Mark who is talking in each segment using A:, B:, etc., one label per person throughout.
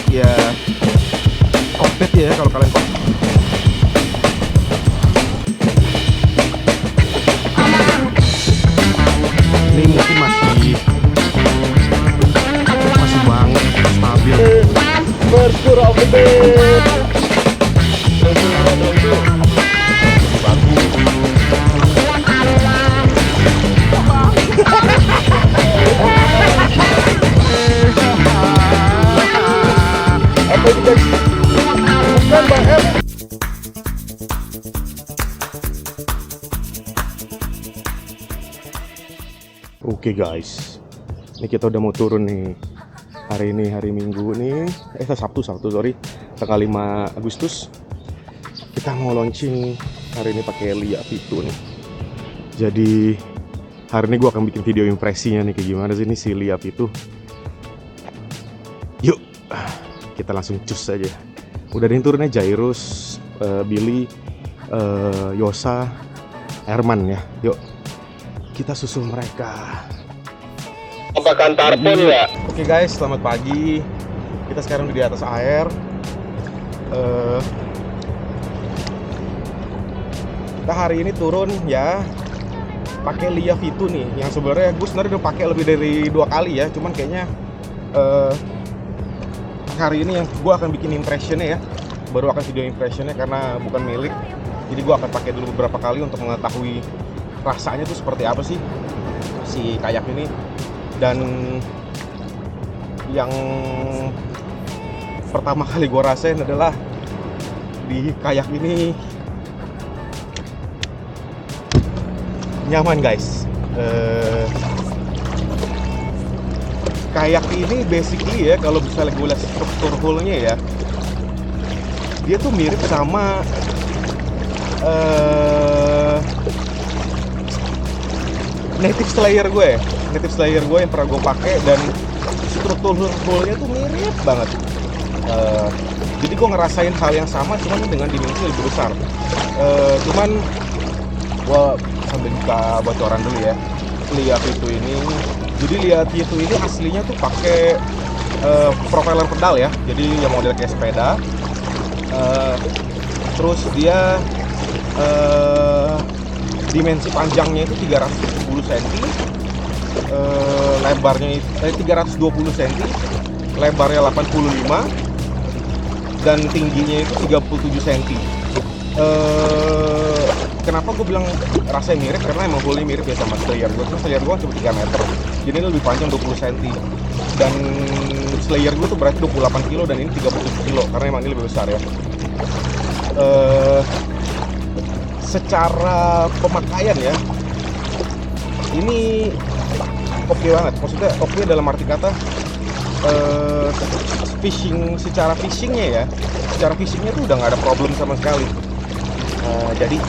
A: Ya kompet ya kalau kalian kompet. Ini mungkin masih banget stabil.
B: Berkurang of the day. Apa itu guys? Bukan Bang M.
A: Oke guys, ini kita udah mau turun nih. Hari ini hari Minggu nih, Sabtu sorry, tanggal 5 Agustus. Kita mau launching hari ini pakai Lia V2 nih. Jadi hari ini gue akan bikin video impresinya nih, kayak gimana sih ini si Lia V2. Yuk, kita langsung cus aja. Udah ada yang turunnya Jairus, Billy, Yosa, Herman ya. Yuk, kita susul mereka.
B: Apakah tarpon ya?
A: Oke guys, selamat pagi. Kita sekarang di atas air. Kita hari ini turun ya pakai Lia V2 nih. Yang sebenarnya gue udah pakai lebih dari 2 kali ya. Cuman kayaknya hari ini yang gue akan bikin impressionnya ya. Baru akan video impressionnya karena bukan milik. Jadi gue akan pakai dulu beberapa kali untuk mengetahui rasanya tuh seperti apa sih si kayak ini. Dan yang pertama kali gue rasain adalah di kayak ini nyaman guys. Kayak ini basically ya, kalau misalnya gue lihat struktur hullnya ya, dia tuh mirip sama Native Slayer gue yang pernah gue pakai, dan struktur hullnya tuh mirip banget. Jadi gue ngerasain hal yang sama, cuman dengan dimensi lebih besar. Cuman gue sambil buka bocoran dulu ya. Lia V2 ini, jadi Lia V2 ini aslinya tuh pakai propeller pedal ya. Jadi yang model kayak sepeda. Terus dia dimensi panjangnya itu 370 cm, lebarnya 320 cm, lebarnya 85, dan tingginya itu 37 cm. Kenapa gue bilang rasanya mirip? Karena emang hullnya mirip ya sama Slayer gue. Terus Slayer gue cuma 3 meter, jadi ini lebih panjang 20 cm. Dan Slayer gue tuh berarti 28 kilo dan ini 37 kilo, karena emang ini lebih besar ya. Secara pemakaian ya, ini oke banget. Maksudnya oke dalam arti kata secara fishingnya tuh udah nggak ada problem sama sekali. Jadi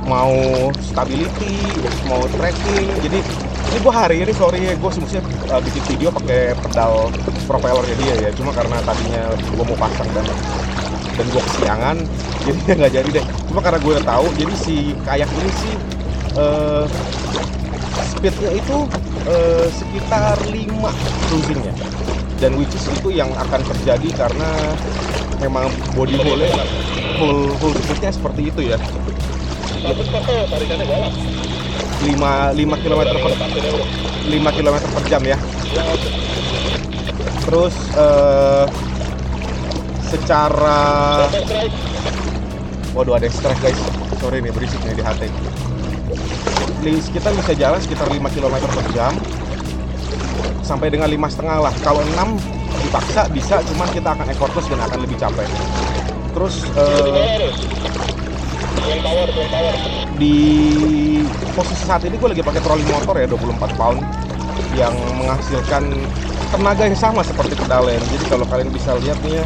A: mau stability, mau tracking. Jadi ini gue hari ini gue sebenarnya bikin video pakai pedal propellernya dia ya. Cuma karena tadinya gue mau pasang dan gue kesiangan, jadi nggak jadi deh. Cuma karena gue udah tahu, jadi si kayak ini sih speednya itu sekitar 5 cruisingnya, dan which is itu yang akan terjadi karena memang body full speednya seperti itu ya. 5 km per jam ya. Terus secara waduh, ada strike guys, sorry nih berisik nih di HT. Kita bisa jalan sekitar 5 km per jam sampai dengan 5,5 lah. Kalau 6 dipaksa bisa, cuman kita akan effortless dan akan lebih capek. Terus di posisi saat ini gue lagi pakai trolling motor ya 24 pound yang menghasilkan tenaga yang sama seperti pedal lain. Jadi kalau kalian bisa lihat nih ya,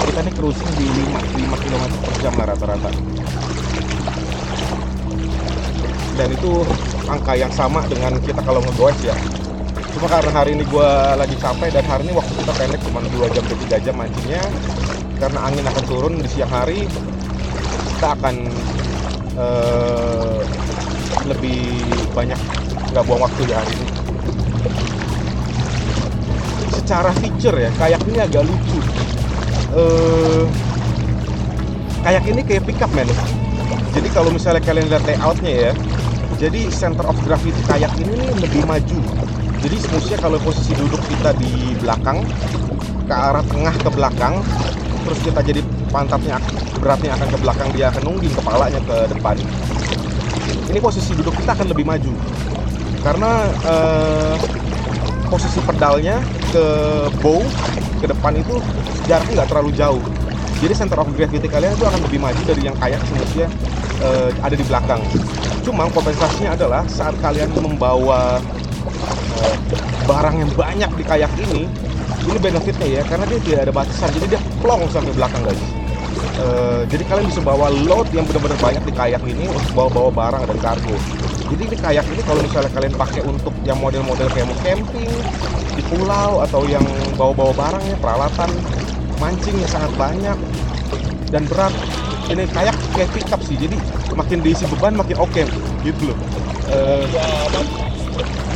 A: kita ini cruising di 5 km per jam lah rata-rata. Dan itu angka yang sama dengan kita kalau ngegoes ya. Cuma karena hari ini gue lagi capek dan hari ini waktu kita pendek cuma 2 jam ke 3 jam mancingnya, karena angin akan turun di siang hari, kita akan lebih banyak nggak buang waktu di hari ini. secara feature ya, kayak ini agak lucu. Kayak ini kayak pickup man. Jadi kalau misalnya kalian lihat layoutnya ya, jadi center of gravity kayak ini nih lebih maju. Jadi semestinya kalau posisi duduk kita di belakang, ke arah tengah ke belakang, terus kita jadi pantatnya, beratnya akan ke belakang, dia akan nungging kepalanya ke depan. Ini posisi duduk kita akan lebih maju karena posisi pedalnya ke bow ke depan itu jaraknya nggak terlalu jauh. Jadi center of gravity kalian itu akan lebih maju dari yang kayak semestinya ada di belakang. Cuma kompensasinya adalah saat kalian membawa barang yang banyak di kayak ini benefitnya ya, karena dia tidak ada batasan, jadi dia plong sampai belakang guys. Jadi kalian bisa bawa load yang benar-benar banyak di kayak ini untuk bawa-bawa barang dan kargo. Jadi di kayak ini kalau misalnya kalian pakai untuk yang model-model kayak mau camping di pulau atau yang bawa-bawa barangnya, peralatan mancingnya sangat banyak dan berat, ini kayak pickup sih. Jadi makin diisi beban makin oke gitu loh.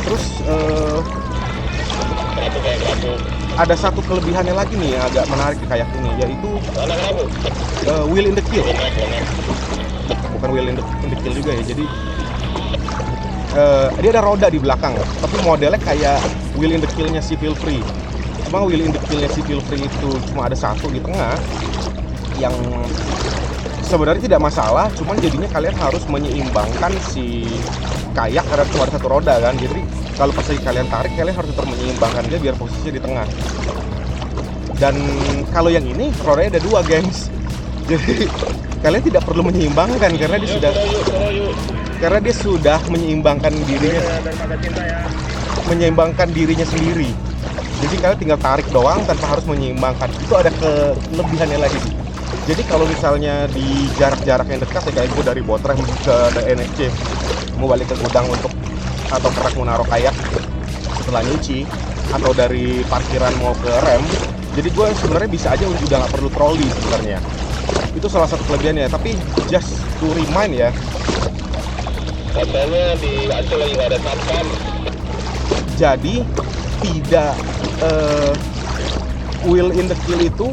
A: Terus ada satu kelebihannya lagi nih yang agak menarik di kayak ini, yaitu wheel in the kill. Bukan wheel in the kill juga ya. Jadi dia ada roda di belakang, tapi modelnya kayak wheel in the kill-nya si Feel Free. Cuma wheel in the kill-nya si Feel Free itu cuma ada satu di tengah, yang sebenarnya tidak masalah, cuman jadinya kalian harus menyeimbangkan si kayak karena cuma ada satu roda kan. Jadi kalau pas kalian tarik, kalian harus tetap menyeimbangkan dia biar posisinya di tengah. Dan kalau yang ini rodanya ada dua gengs, jadi kalian tidak perlu menyeimbangkan karena dia sudah menyeimbangkan dirinya sendiri. Jadi kalian tinggal tarik doang tanpa harus menyeimbangkan. Itu ada kelebihannya lagi. Jadi kalau misalnya di jarak-jarak yang dekat ya, kayak gue dari Botrem ke NSC mau balik ke gudang untuk atau kerak mau naruh kayak setelah nyuci, atau dari parkiran mau ke rem, jadi gue sebenarnya bisa aja udah nggak perlu troli sebenarnya. Itu salah satu kelebihannya. Tapi just to remind ya,
B: katanya di Aceh lagi nggak ada satpam,
A: jadi tidak wheel in the kill itu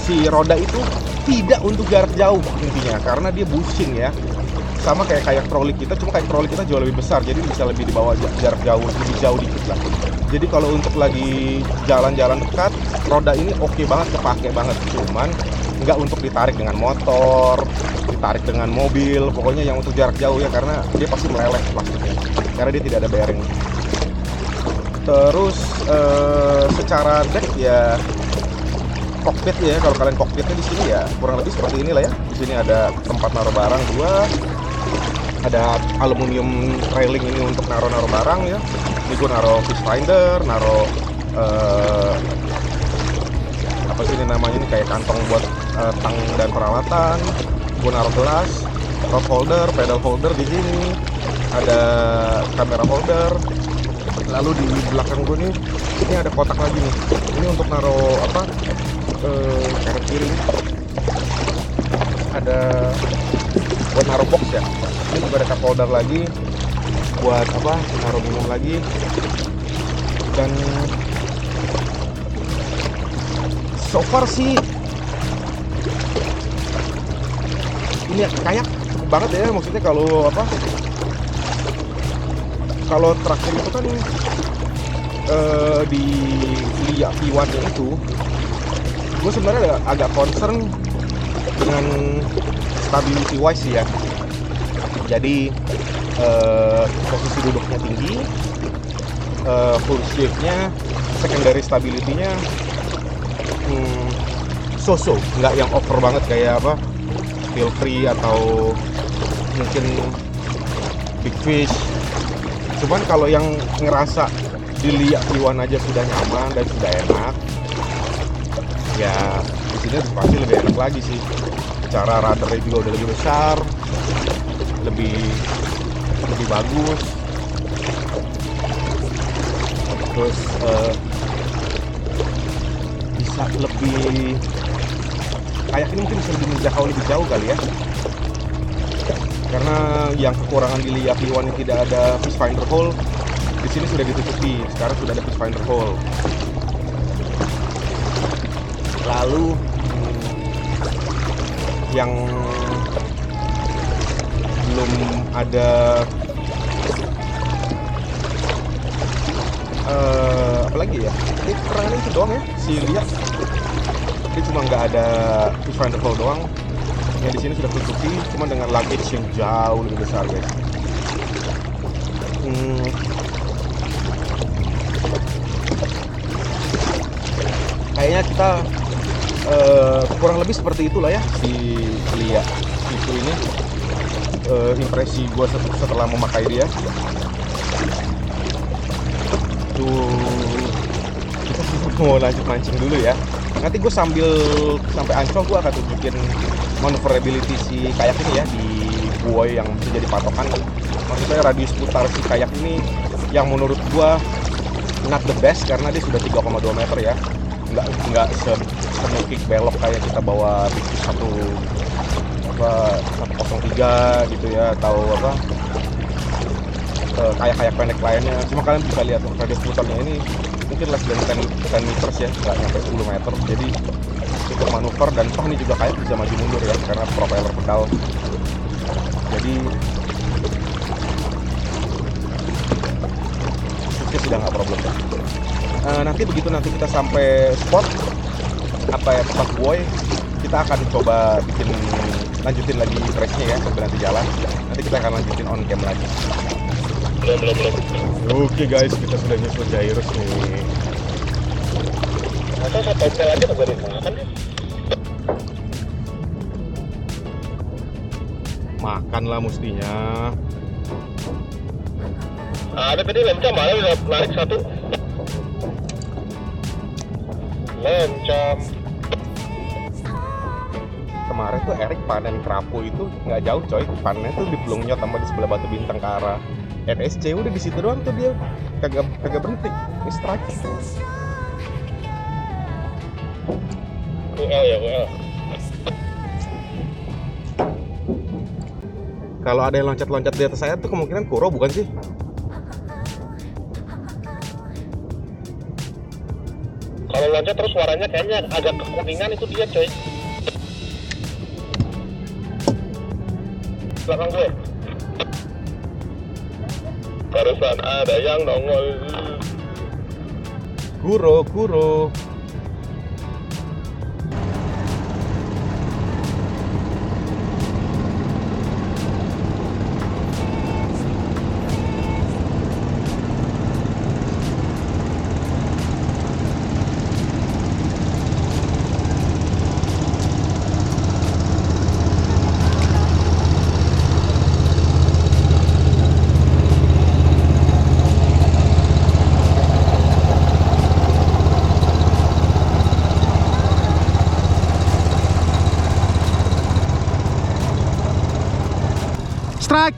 A: si roda itu tidak untuk jarak jauh intinya, karena dia bushing ya, sama kayak troli kita, cuma kayak troli kita jauh lebih besar, jadi bisa lebih dibawa jarak jauh, lebih jauh dikit lah. Jadi kalau untuk lagi jalan-jalan dekat, roda ini oke banget, kepake banget. Cuman nggak untuk ditarik dengan motor, ditarik dengan mobil, pokoknya yang untuk jarak jauh ya, karena dia pasti meleleh plastiknya, karena dia tidak ada bearing. Terus secara deck ya, kokpit ya, kalau kalian kokpitnya di sini ya kurang lebih seperti inilah ya. Di sini ada tempat naruh barang dua, ada aluminium railing ini untuk naruh barang ya. Ini gue naruh fish finder, naruh apa sih ini namanya, ini kayak kantong buat tang dan peralatan. Gue naruh gelas, rod holder, pedal holder di sini, ada kamera holder. Lalu di belakang gue nih, ini ada kotak lagi nih. Ini untuk naruh apa? Kanan kiri. Ada buat naruh box ya. Ini juga ada cup holder lagi buat apa? Naruh minum lagi. Dan so far sih ini kayak cukup banget ya, maksudnya kalau apa? Kalau terakhir itu kan di Lia P1-nya itu, gue sebenarnya agak concern dengan stability wise ya. Jadi posisi duduknya tinggi, full shape-nya, secondary stability-nya so-so, nggak yang over banget kayak apa Feel Free atau mungkin Big Fish. Cuman kalau yang ngerasa di Lia P1 aja sudah nyaman dan sudah enak, ya di sini pasti lebih enak lagi sih. Cara radarnya juga udah lebih besar, lebih bagus. Terus bisa lebih kayak ini, mungkin bisa lebih menjangkau lebih jauh kali ya. Karena yang kekurangan di Lia P1 yang tidak ada fish finder hole, di sini sudah ditutupi. Sekarang sudah ada fish finder hole. Lalu yang belum ada apa lagi ya? Ini kekurangannya itu doang ya, si Lia. Dia cuma nggak ada fish finder hole doang. Yang di sini sudah tertutupi, cuma dengan luggage yang jauh lebih besar, guys. Kayaknya kita kurang lebih seperti itulah ya si Lia itu ini. Impresi gue setelah memakai dia. Tuh, kita mau lanjut mancing dulu ya. Nanti gue sampai Ancol gue akan tunjukin maneuverability si kayak ini ya di buoy yang bisa jadi patokan. Maksud saya radius putar si kayak ini yang menurut gue not the best karena dia sudah 3,2 meter ya. Nggak semukik belok kayak kita bawa 103 gitu ya, atau apa kayak pendek lainnya. Cuma kalian bisa lihat radius putarnya ini mungkin less than 10 meters ya, nggak nyampe 10 meter. Jadi untuk manuver dan toh ini juga kayak bisa maju mundur ya karena propeller pedal. Jadi itu sudah nggak problem ya. Nanti begitu kita sampai spot tempat buoy, kita akan coba lanjutin lagi tracknya ya sambil nanti jalan. Nanti kita akan lanjutin on cam lagi. Oke guys, kita sudah nyusul Jairus nih.
B: Masa satu hotel aja kagak dimakan ya?
A: Makan lah mestinya.
B: Ada tadi lencam malah udah narik satu. Lencam.
A: Kemarin tuh Erik panen kerapu itu nggak jauh coy. Panennya tuh di Pelungnyot sama di sebelah Batu Bintang ke arah NSC. Udah di situ doang tuh dia kagak berhenti. Ini strike.
B: UL ya UL.
A: Kalau ada yang loncat-loncat di atas saya tuh kemungkinan kuro bukan sih?
B: Kalau loncat terus suaranya kayaknya agak kekuningan, itu dia coy. Belakang gue. Barusan ada yang nongol.
A: Kuro. Strike.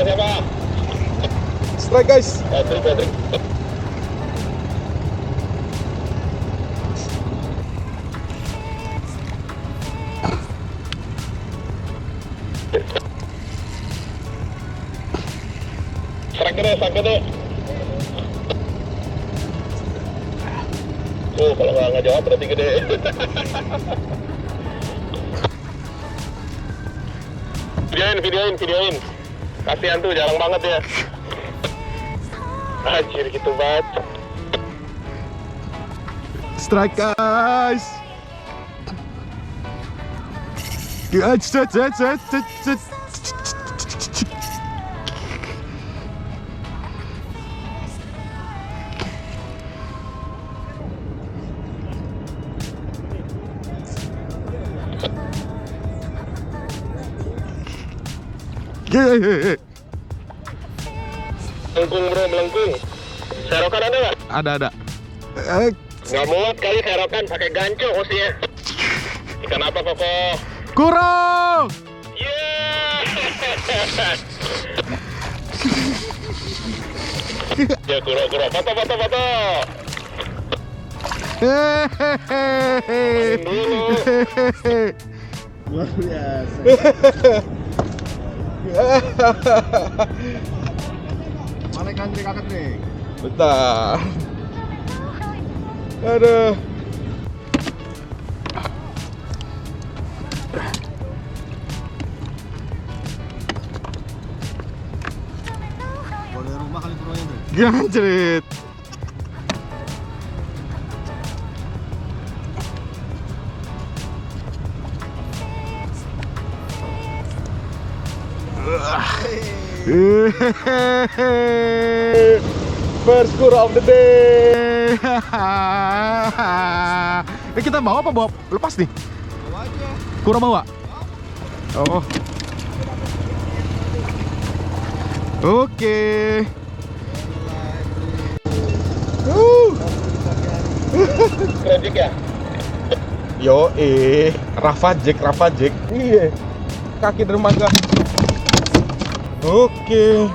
B: Siapa?
A: Strike guys.
B: Patrick. Strike gede. Tuh, kalau nggak jawab berarti gede. Videoin. Kasihan tuh, jarang banget ya. Anjir gitu banget.
A: Strike guys.
B: Melengkung. Serokan ada nggak?
A: Ada.
B: Nggak muat kali serokan, pakai ganco hostnya. Ikan apa Koko?
A: Kuro.
B: Yeah. Ya kuro. Foto.
C: Luar biasa. Mana ikan teri kakak nih?
A: Bentar. Aduh.
C: Boleh rumah kali kuronya tuh.
A: Ganjrit. First kura of the day. Kita bawa apa bawa? Lepas nih.
C: Bawa aja.
A: Kura bawa. Oh. Oke.
B: Project ya?
A: Yo Rafa Jack. Iya. Kaki dermaga. Oke.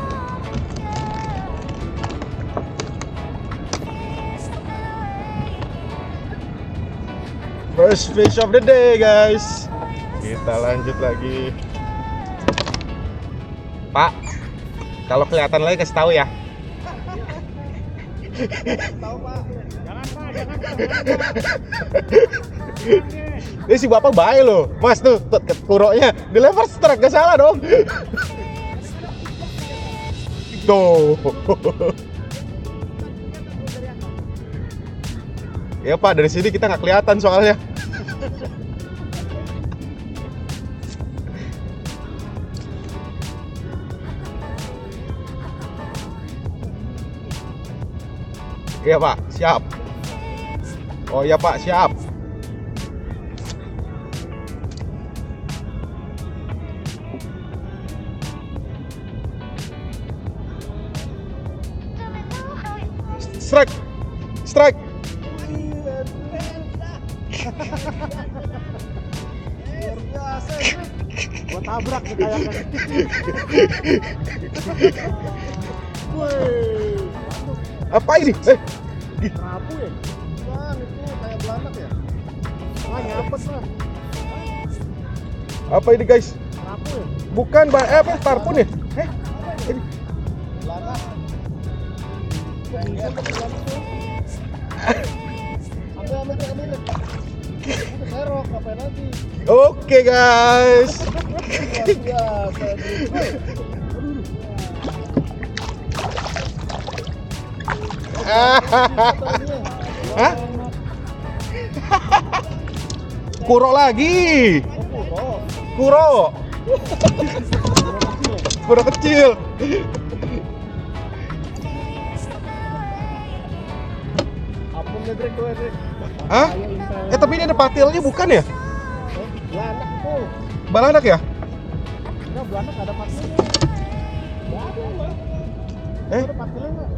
A: First fish of the day, guys. Kita lanjut lagi. Pak, kalau kelihatan lagi kasih tahu ya.
C: Tahu Pak.
A: Ini si bapak baik loh, mas tuh kuroknya dilempar strike, gak salah dong. Tuh. Ya Pak, dari sini kita nggak kelihatan soalnya. Iya Pak, siap. Oh iya Pak, siap. Strike.
C: Luar biasa. Gua tabrak nih kayaknya. Wih.
A: Apa ini?
C: Kerapu ya? Bang, itu kayak belanak ya? Ah, nyapet lah.
A: Apa ini guys?
C: Kerapu ya?
A: Bukan, apa? Tarpon ya? Ini.
C: Belanak. Kayaknya belanak tuh. Ambil. Udah serok, ngapain lagi?
A: Oke guys.
C: Luar biasa.
A: Hah? Kuro lagi. Kuro kecil.
C: Apun ngedrek tuh, Edrek.
A: Hah? Tapi ini ada patilnya bukan ya?
C: Belanak itu.
A: Balanak ya?
C: Enggak, belanak ada patilnya. Enggak ada, Bang. Ada patilnya enggak?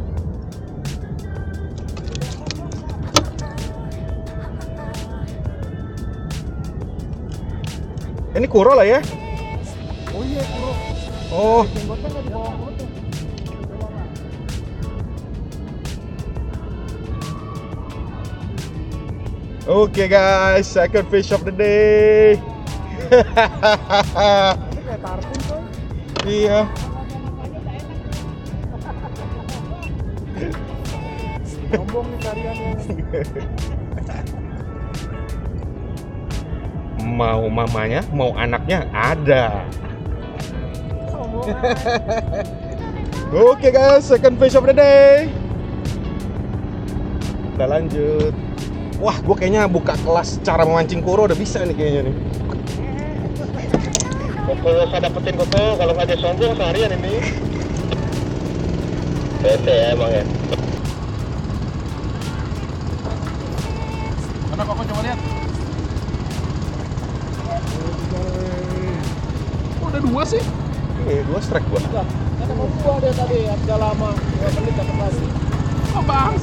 A: Ini kuro lah ya?
C: Oh iya, kuro.
A: Oh,
C: Jenggotnya enggak di bawah perutnya.
A: oke guys, second fish of the day.
C: Ini kayak tarpon tuh.
A: Iya.
C: Sombong nih karyaannya.
A: Mau mamanya, mau anaknya ada.
C: Sombong.
A: Oke guys, second fish of the day. Kita lanjut. Wah, gue kayaknya buka kelas cara memancing kuro udah bisa nih kayaknya nih.
B: Koko saya dapetin Koko, kalau nggak ada sombong seharian ini. Bete ya emang ya.
C: Mana Koko, coba lihat.
A: Oh, udah dua sih. Dua strike gua.
C: Lah, kan sama gua dia tadi, agak lama. 2 menit dapat lagi.
A: Oh, bang.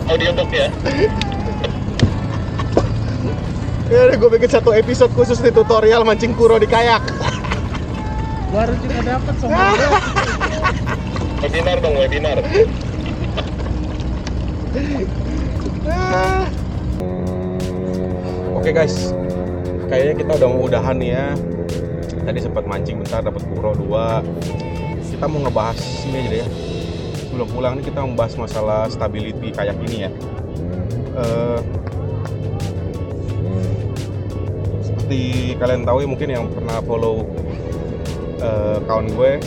B: Audiobook ya.
A: Ya udah, gue bikin satu episode khusus nih, tutorial mancing kuro di kayak.
C: Baru juga dapat sama dia.
B: Webinar dong, webinar.
A: Oke guys, kayaknya kita udah mau udahan nih ya. Tadi sempat mancing bentar, dapat kuro 2. Kita mau ngebahas ini aja deh ya. Sebelum pulang nih kita membahas masalah stability kayak ini ya. Seperti kalian tahu ya, mungkin yang pernah follow kawan gue,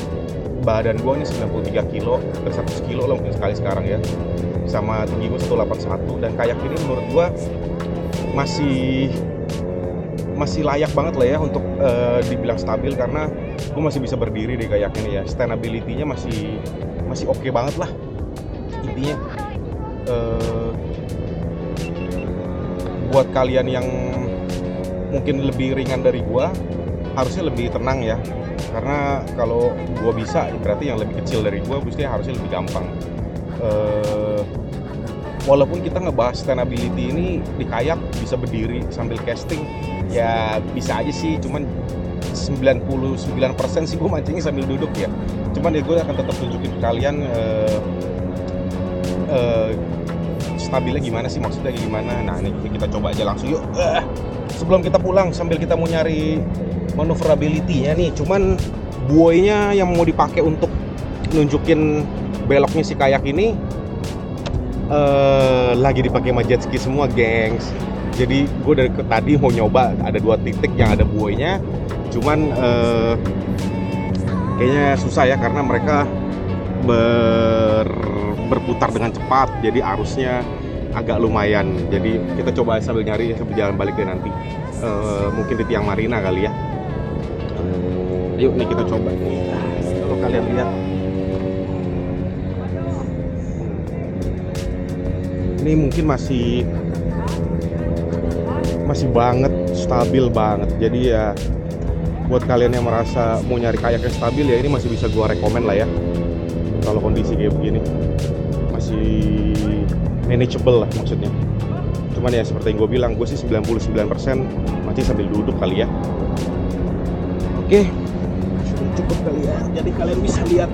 A: badan gue ini 93 kilo, hampir 100 kilo lah mungkin sekali sekarang ya. Sama tinggi gue 181, dan kayak ini menurut gue masih layak banget lah ya untuk dibilang stabil, karena gue masih bisa berdiri di kayak ini ya. Sustainability-nya masih oke banget lah intinya. Buat kalian yang mungkin lebih ringan dari gue, harusnya lebih tenang ya, karena kalau gue bisa berarti yang lebih kecil dari gue harusnya lebih gampang. Walaupun kita ngebahas sustainability ini di kayak bisa berdiri sambil casting, ya bisa aja sih, cuman 99% sih gue mancingnya sambil duduk ya. Cuman ya gue akan tetap tunjukin ke kalian stabilnya gimana sih, maksudnya gimana. Nah ini kita coba aja langsung yuk. Sebelum kita pulang, sambil kita mau nyari maneuverability-nya nih, cuman buoynya yang mau dipakai untuk nunjukin beloknya si kayak ini lagi dipakai sama jet ski semua, gengs. Jadi gue dari tadi mau nyoba, ada 2 titik yang ada buoynya, cuman kayaknya susah ya, karena mereka berputar dengan cepat, jadi arusnya agak lumayan. Jadi kita coba sambil nyari sambil jalan balik deh nanti. Mungkin di tiang marina kali ya. Yuk nih kita coba nih. Kalau kalian lihat, ini mungkin masih banget stabil banget. Jadi ya buat kalian yang merasa mau nyari kayak yang stabil ya, ini masih bisa gua rekomen lah ya. Kalau kondisi kayak begini masih manageable lah maksudnya. Cuman ya seperti yang gue bilang, gue sih 99% masih sambil duduk kali ya. Oke, sudah cukup kali ya. Jadi kalian bisa lihat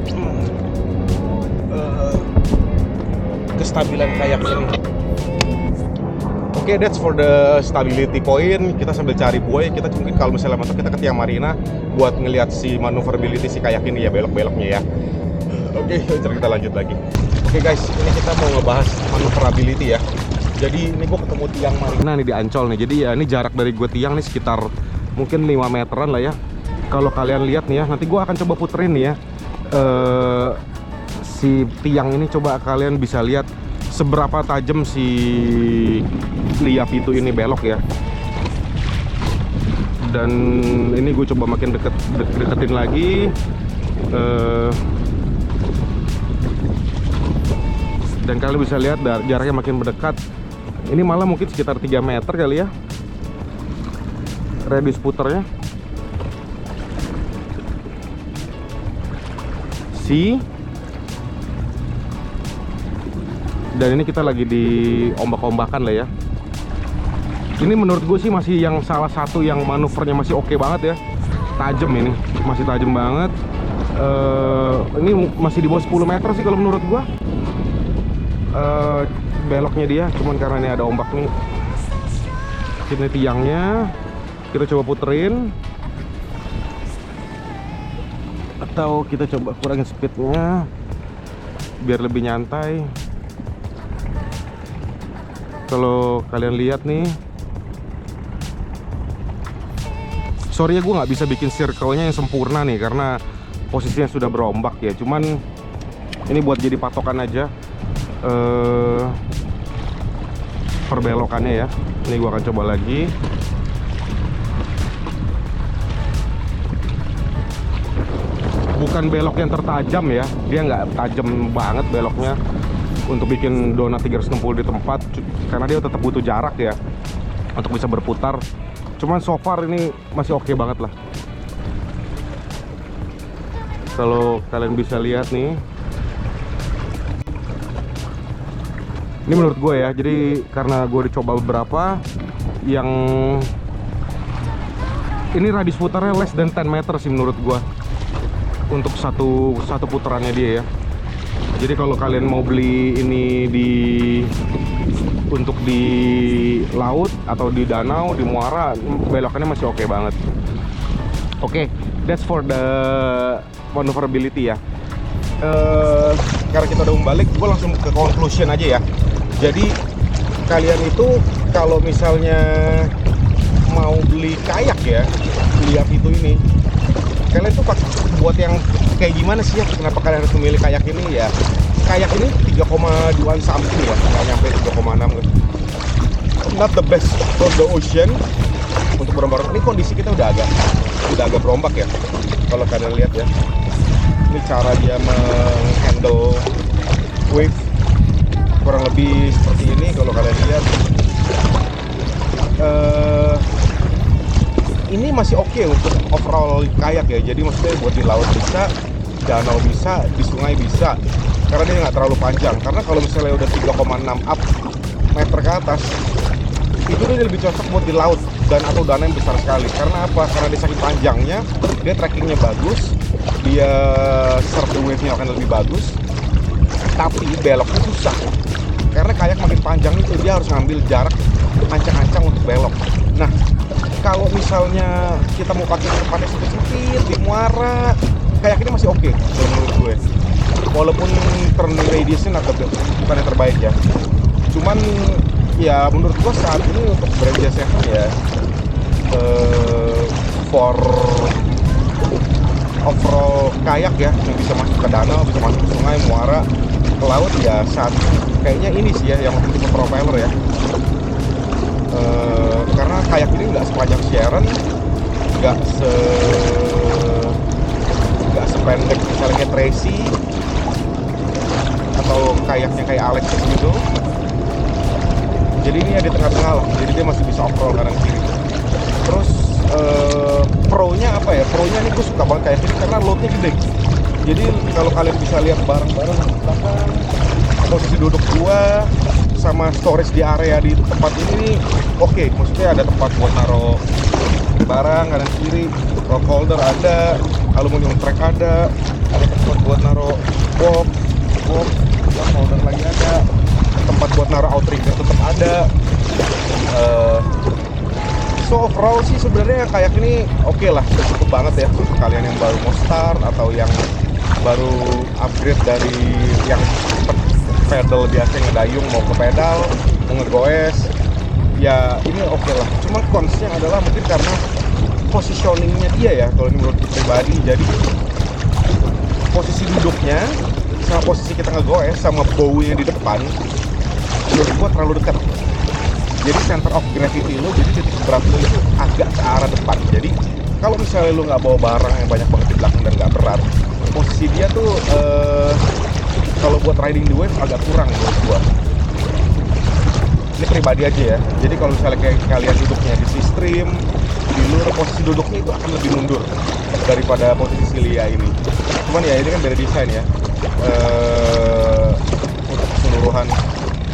A: kestabilan kayak ini. Oke, that's for the stability point. Kita sambil cari buoy. Kita mungkin kalau misalnya masuk kita ke tiang marina buat ngelihat si maneuverability si kayak ini ya, belok-beloknya ya. Oke, kita lanjut lagi. Oke guys, ini kita mau ngebahas maneuverability ya. Jadi ini gue ketemu tiang marina nih di Ancol nih. Jadi ya ini jarak dari gue tiang nih sekitar mungkin 5 meteran lah ya. Kalau kalian lihat nih ya, nanti gue akan coba puterin nih ya. Si tiang ini, coba kalian bisa lihat seberapa tajam si liap itu ini belok ya. Dan ini gue coba makin deketin lagi. Dan kalian bisa lihat jaraknya makin mendekat. Ini malah mungkin sekitar 3 meter kali ya radius puternya. Dan ini kita lagi di ombak-ombakan lah ya. Ini menurut gue sih masih yang salah satu yang manuvernya masih oke banget ya. Tajam ini, masih tajam banget. Ini masih di bawah 10 meter sih kalau menurut gue. Beloknya dia, cuman karena ini ada ombak nih. Ini tiangnya, kita coba puterin, atau kita coba kurangin speednya biar lebih nyantai. Kalau kalian lihat nih, sorry ya gue nggak bisa bikin circle-nya yang sempurna nih karena posisinya sudah berombak ya. Cuman ini buat jadi patokan aja perbelokannya ya. Ini gua akan coba lagi. Bukan belok yang tertajam ya, dia nggak tajam banget beloknya untuk bikin donat 360 di tempat, karena dia tetap butuh jarak ya untuk bisa berputar. Cuman so far ini masih oke banget lah. Kalau kalian bisa lihat nih, ini menurut gue ya, jadi karena gue dicoba beberapa yang ini radius putarnya less than 10 meter sih menurut gue untuk satu putarannya dia ya. Jadi kalau kalian mau beli ini untuk di laut atau di danau, di muara, belokannya masih oke banget. Oke, that's for the maneuverability ya. Karena kita udah membalik, gue langsung ke conclusion aja ya. Jadi kalian itu kalau misalnya mau beli kayak ya, lihat itu ini, kalian tuh buat yang kayak gimana sih ya, kenapa kalian harus memilih kayak ini ya? Kayak ini 3,2 something ya, nggak nyampe 3,6 gitu. Not the best of the ocean untuk berombak. Ini kondisi kita udah agak berombak ya, kalau kalian lihat ya. Ini cara dia menghandle wave kurang lebih seperti ini kalau kalian lihat. Ini masih oke untuk overall kayak ya. Jadi maksudnya buat di laut bisa, danau bisa, di sungai bisa, karena dia nggak terlalu panjang. Karena kalau misalnya udah 3,6 up meter ke atas, itu dia lebih cocok buat di laut dan atau danau yang besar sekali. Karena apa? Karena dia saking panjangnya, dia trackingnya bagus, dia serve wave-nya akan lebih bagus, tapi beloknya susah. Karena kayak makin panjang itu dia harus ngambil jarak ancang-ancang untuk belok. Nah, kalau misalnya kita mau pakai tempatnya sempit-sempit di muara, kayak ini masih oke menurut gue. Walaupun turning radiusnya bukan yang terbaik ya. Cuman ya menurut gue saat ini untuk brand J7 ya, for overall kayak ya, yang bisa masuk ke danau, bisa masuk ke sungai, muara, ke laut ya, saat kayaknya ini sih ya yang untuk propeller ya. Karena kayak ini nggak sepanjang Sharon, nggak sependek misalnya Tracy atau kayaknya kayak Alex gitu. Jadi ini ya di tengah-tengah lah, jadi dia masih bisa off-roll kanan kiri. Terus pro-nya apa ya? Pro-nya nih gue suka banget kayak ini karena load-nya gede. Jadi kalau kalian bisa lihat bareng-bareng belakang, posisi duduk gua sama storage di area di tempat ini nih oke. Maksudnya ada tempat buat naruh barang kanan kiri, rock holder ada, aluminium track ada tempat buat naruh box holder lagi ada, tempat buat naruh outrigger tetap ada. So overall sih sebenarnya kayak ini oke lah, cukup banget ya untuk kalian yang baru mau start atau yang baru upgrade dari yang pedal biasa ngedayung mau ke pedal, mau ngegoes, ya ini oke lah. Cuma cons-nya adalah mungkin karena positioningnya dia ya, kalau ini menurut pribadi. Jadi posisi duduknya sama posisi kita ngegoes sama bow-nya di depan menurut gua terlalu dekat. Jadi center of gravity lo, jadi titik berat lo itu agak ke arah depan. Jadi kalau misalnya lo nggak bawa barang yang banyak banget di belakang dan nggak berat, posisi dia tuh kalau buat riding the wave agak kurang menurut gua. Ini pribadi aja ya. Jadi kalau misalnya kayak kalian duduknya di C-stream, di lure, posisi duduknya itu akan lebih mundur daripada posisi Lia ini. Cuman ya ini kan beda desain ya, untuk keseluruhan.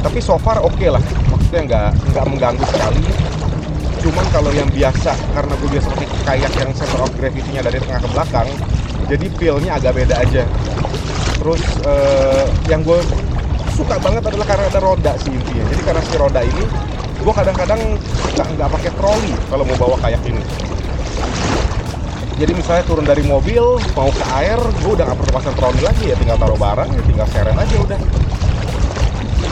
A: Tapi so far oke lah, maksudnya nggak mengganggu sekali. Cuman kalau yang biasa, karena gue biasa pakai kayak yang center of gravity-nya dari tengah ke belakang, jadi feel-nya agak beda aja. Terus yang gue suka banget adalah karena ada roda sih intinya. Jadi karena si roda ini, gue kadang-kadang suka nggak pakai troli kalau mau bawa kayak ini. Jadi misalnya turun dari mobil mau ke air, gue udah nggak perlu pasang troli lagi ya, tinggal taruh barang, ya tinggal seret aja udah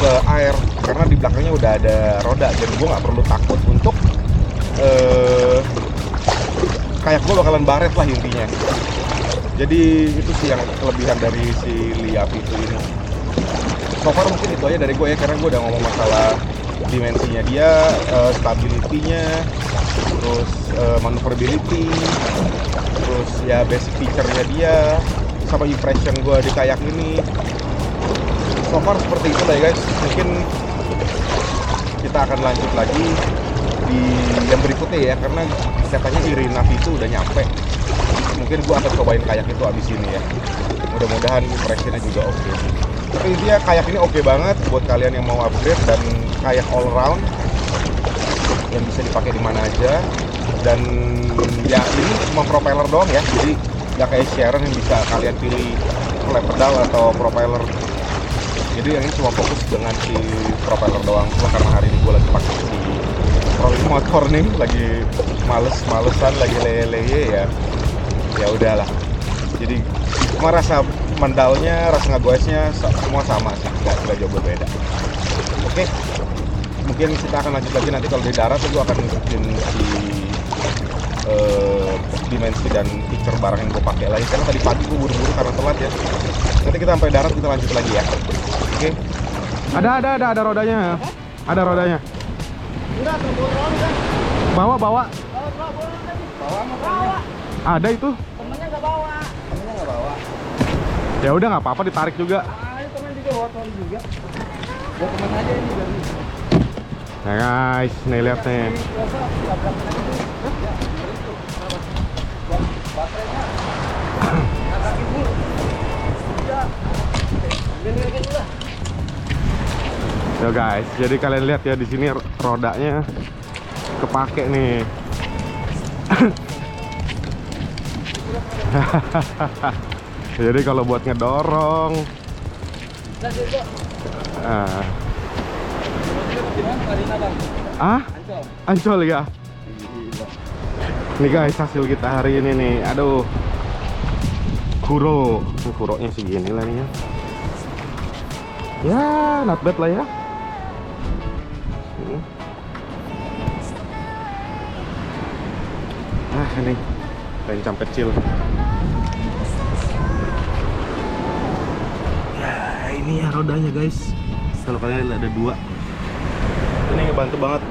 A: ke air, karena di belakangnya udah ada roda. Jadi gue nggak perlu takut untuk kayak gue bakalan baret lah intinya. Jadi itu sih yang kelebihan dari si Lia P2 ini. So far mungkin itu aja dari gue ya, karena gue udah ngomong masalah dimensinya dia, stability-nya, terus maneuverability, terus ya basic feature-nya dia, sama impression gue di kayak ini. So far seperti itu lah ya guys. Mungkin kita akan lanjut lagi di yang berikutnya ya, karena katanya Irina itu udah nyampe. Mungkin mungkin gue akan cobain kayak itu abis ini ya. Mudah-mudahan impressionnya juga oke. Tapi intinya kayak ini oke banget buat kalian yang mau upgrade, dan kayak all round yang bisa dipakai di mana aja. Dan ya ini cuma propeller doang ya, jadi nggak kayak Sharon yang bisa kalian pilih flap pedal atau propeller. Jadi yang ini cuma fokus dengan si propeller doang. Cuma karena hari ini gue lagi pakai si rolling motor nih, lagi males-malesan, lagi leye-leye ya udahlah. Jadi cuma rasa mendalnya, rasa ngegoesnya semua sama sih, nggak jauh berbeda. Oke, mungkin kita akan lanjut lagi nanti kalau di darat. Gue akan nunjukin si dimensi dan picture barang yang gue pakai lagi, karena tadi pagi gue buru-buru karena telat ya. Nanti kita sampai darat kita lanjut lagi ya. Oke. Ada rodanya. Ada rodanya.
C: Udah terbawa kan?
A: Bawa.
C: Bawa.
A: Ada itu.
C: Temennya nggak bawa.
A: Ya udah nggak apa-apa, ditarik juga.
C: Ini temen juga bawa troli juga. Buat temen aja ini dari.
A: Nah guys, nih lihat nih. Yo guys, jadi kalian lihat ya di sini rodanya kepake nih. Jadi kalau buat ngedorong, Ancol ya. Nih guys, hasil kita hari ini nih. Aduh, kuro, kuronya segini lah nih ya. Ya, not bad lah ya. Nah ini pencam kecil. Ya ini ya rodanya guys. Kalau kalian lihat ada dua. Ini ngebantu banget.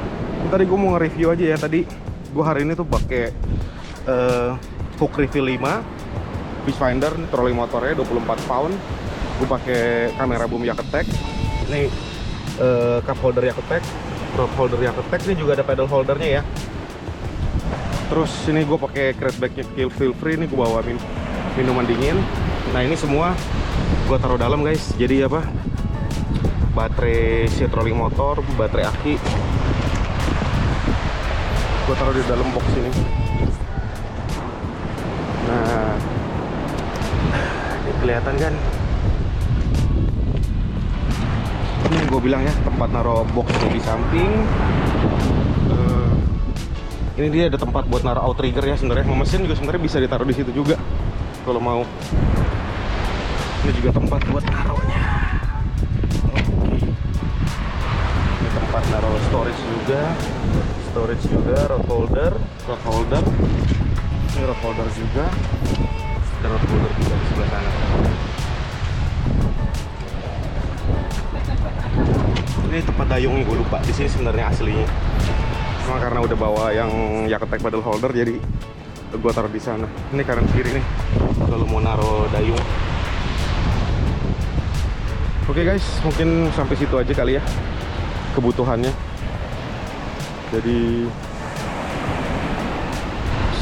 A: Tadi gue mau nge-review aja ya. Tadi gue hari ini tuh pakai hook refill 5 fish finder, trolling motornya 24 pound. Gue pakai kamera boom Yaketek. Ini cup holder Yaketek, rod holder Yaketek. Ini juga ada pedal holdernya ya. Terus ini gue pakai crate bagnya Kill Feel Free. Ini gue bawa minuman dingin. Nah ini semua gue taruh dalam guys. Jadi apa? Baterai si trolling motor, baterai aki, gue taruh di dalam box ini. Nah, ini kelihatan kan? Ini gue bilang ya, tempat naruh boxnya di samping. Ini dia ada tempat buat naruh outrigger ya sebenarnya. Mesin juga sebenarnya bisa ditaruh di situ juga kalau mau. Ini juga tempat buat naruhnya. Ini tempat naruh storage juga, rod holder. Ini rod holder juga, dan rod holder juga di sebelah sana. Ini tempat dayungnya gue lupa. Di sini sebenarnya aslinya. Cuma karena udah bawa yang Yaketek paddle holder, jadi gue taruh di sana. Ini kanan kiri nih, kalau mau naruh dayung. Oke guys, mungkin sampai situ aja kali ya kebutuhannya. Jadi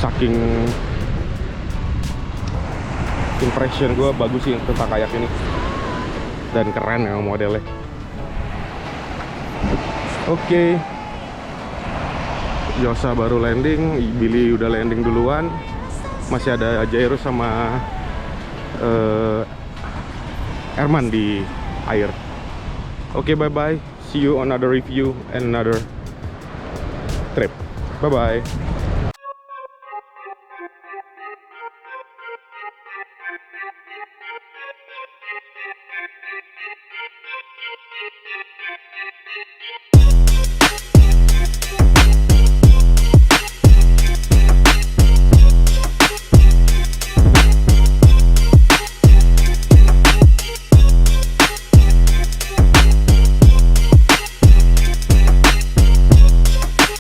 A: saking impression gue bagus sih tentang kayak ini, dan keren ya modelnya. Oke. Yosa baru landing, Billy udah landing duluan. Masih ada Jairus sama Herman di air. Oke, bye bye. See you on another review and another trip. Bye bye.